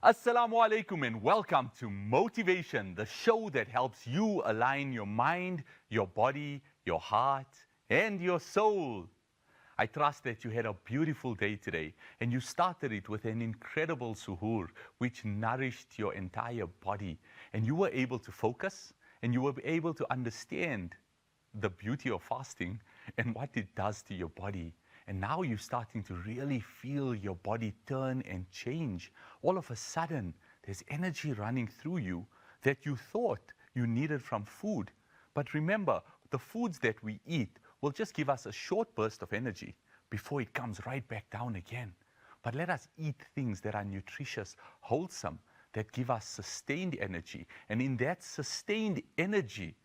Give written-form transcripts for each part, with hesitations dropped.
Assalamu alaikum and welcome to Motivation, the show that helps you align your mind, your body, your heart, and your soul. I trust that you had a beautiful day today and you started it with an incredible suhoor which nourished your entire body, and you were able to focus and you were able to understand the beauty of fasting and what it does to your body. And now you're starting to really feel your body turn and change. All of a sudden, there's energy running through you that you thought you needed from food. But remember, the foods that we eat will just give us a short burst of energy before it comes right back down again. But let us eat things that are nutritious, wholesome, that give us sustained energy. And in that sustained energy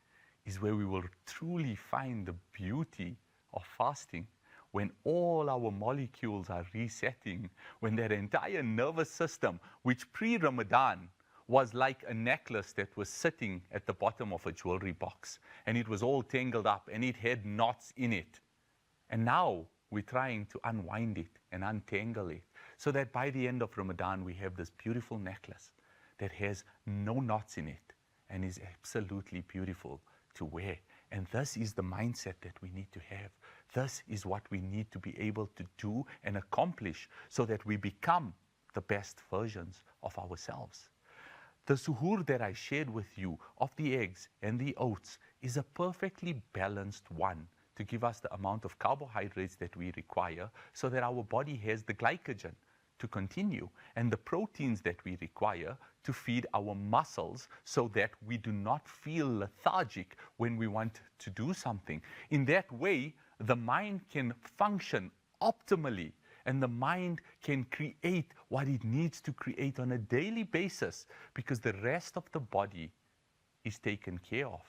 is where we will truly find the beauty of fasting. When all our molecules are resetting, when that entire nervous system, which pre-Ramadan was like a necklace that was sitting at the bottom of a jewelry box, and it was all tangled up and it had knots in it. And now we're trying to unwind it and untangle it so that by the end of Ramadan, we have this beautiful necklace that has no knots in it and is absolutely beautiful to wear. And this is the mindset that we need to have. This is what we need to be able to do and accomplish so that we become the best versions of ourselves. The suhoor that I shared with you of the eggs and the oats is a perfectly balanced one to give us the amount of carbohydrates that we require so that our body has the glycogen to continue and the proteins that we require to feed our muscles so that we do not feel lethargic when we want to do something. In that way, the mind can function optimally and the mind can create what it needs to create on a daily basis because the rest of the body is taken care of.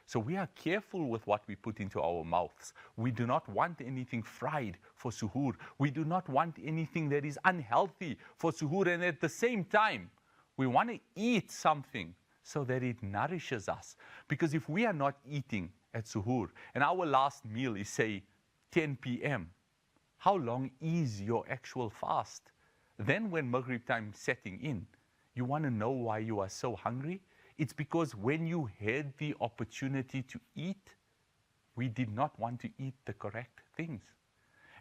So we are careful with what we put into our mouths. We do not want anything fried for suhoor. We do not want anything that is unhealthy for suhoor. And at the same time, we want to eat something so that it nourishes us. Because if we are not eating at suhoor and our last meal is, say, 10 p.m., how long is your actual fast? Then when Maghrib time is setting in, you want to know why you are so hungry? It's because when you had the opportunity to eat, we did not want to eat the correct things.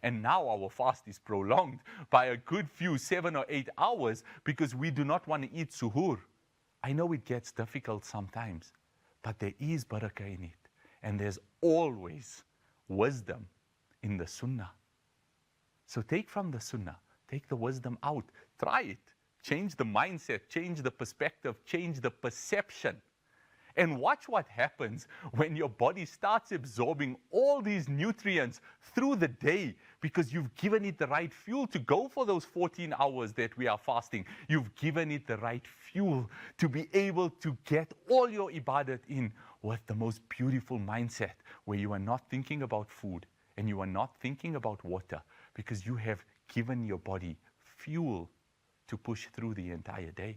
And now our fast is prolonged by a good few 7 or 8 hours because we do not want to eat suhoor. I know it gets difficult sometimes, but there is barakah in it. And there's always wisdom in the sunnah. So take from the sunnah, take the wisdom out, try it. Change the mindset, change the perspective, change the perception. And watch what happens when your body starts absorbing all these nutrients through the day because you've given it the right fuel to go for those 14 hours that we are fasting. You've given it the right fuel to be able to get all your ibadat in with the most beautiful mindset where you are not thinking about food and you are not thinking about water because you have given your body fuel to push through the entire day.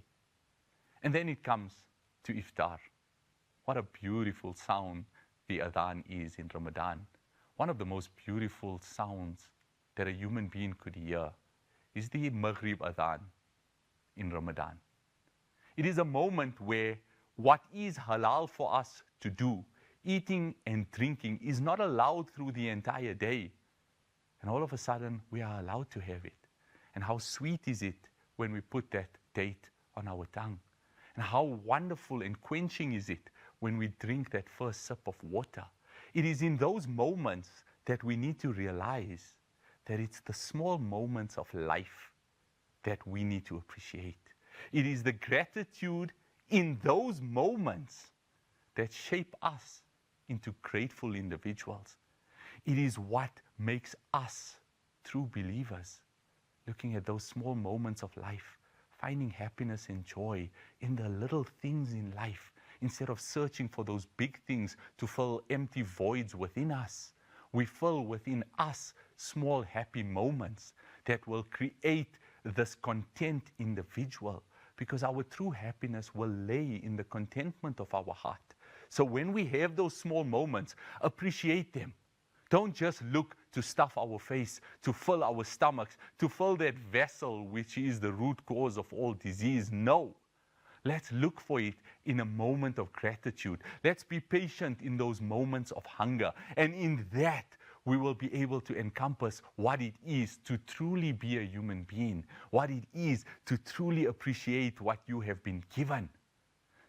And then it comes to iftar. What a beautiful sound the adhan is in Ramadan. One of the most beautiful sounds that a human being could hear is the Maghrib adhan in Ramadan. It is a moment where what is halal for us to do, eating and drinking, is not allowed through the entire day. And all of a sudden, we are allowed to have it. And how sweet is it when we put that date on our tongue? And how wonderful and quenching is it when we drink that first sip of water? It is in those moments that we need to realize that it's the small moments of life that we need to appreciate. It is the gratitude in those moments that shape us into grateful individuals. It is what makes us true believers. Looking at those small moments of life, finding happiness and joy in the little things in life, instead of searching for those big things to fill empty voids within us. We fill within us small happy moments that will create this content individual, because our true happiness will lay in the contentment of our heart. So when we have those small moments, appreciate them. Don't just look to stuff our face, to fill our stomachs, to fill that vessel which is the root cause of all disease. No. Let's look for it in a moment of gratitude. Let's be patient in those moments of hunger. And in that, we will be able to encompass what it is to truly be a human being, what it is to truly appreciate what you have been given.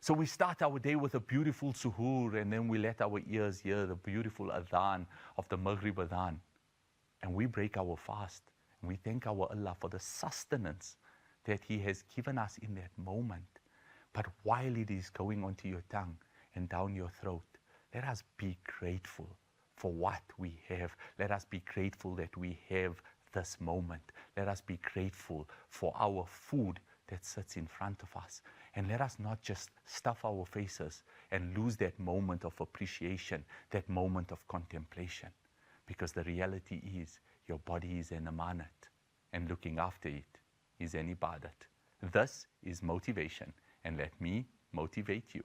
So we start our day with a beautiful suhoor, and then we let our ears hear the beautiful adhan of the Maghrib adhan. And we break our fast, and we thank our Allah for the sustenance that He has given us in that moment. But while it is going onto your tongue and down your throat, let us be grateful for what we have. Let us be grateful that we have this moment. Let us be grateful for our food that sits in front of us. And let us not just stuff our faces and lose that moment of appreciation, that moment of contemplation. Because the reality is, your body is an amanat, and looking after it is an ibadat. This is motivation, and let me motivate you.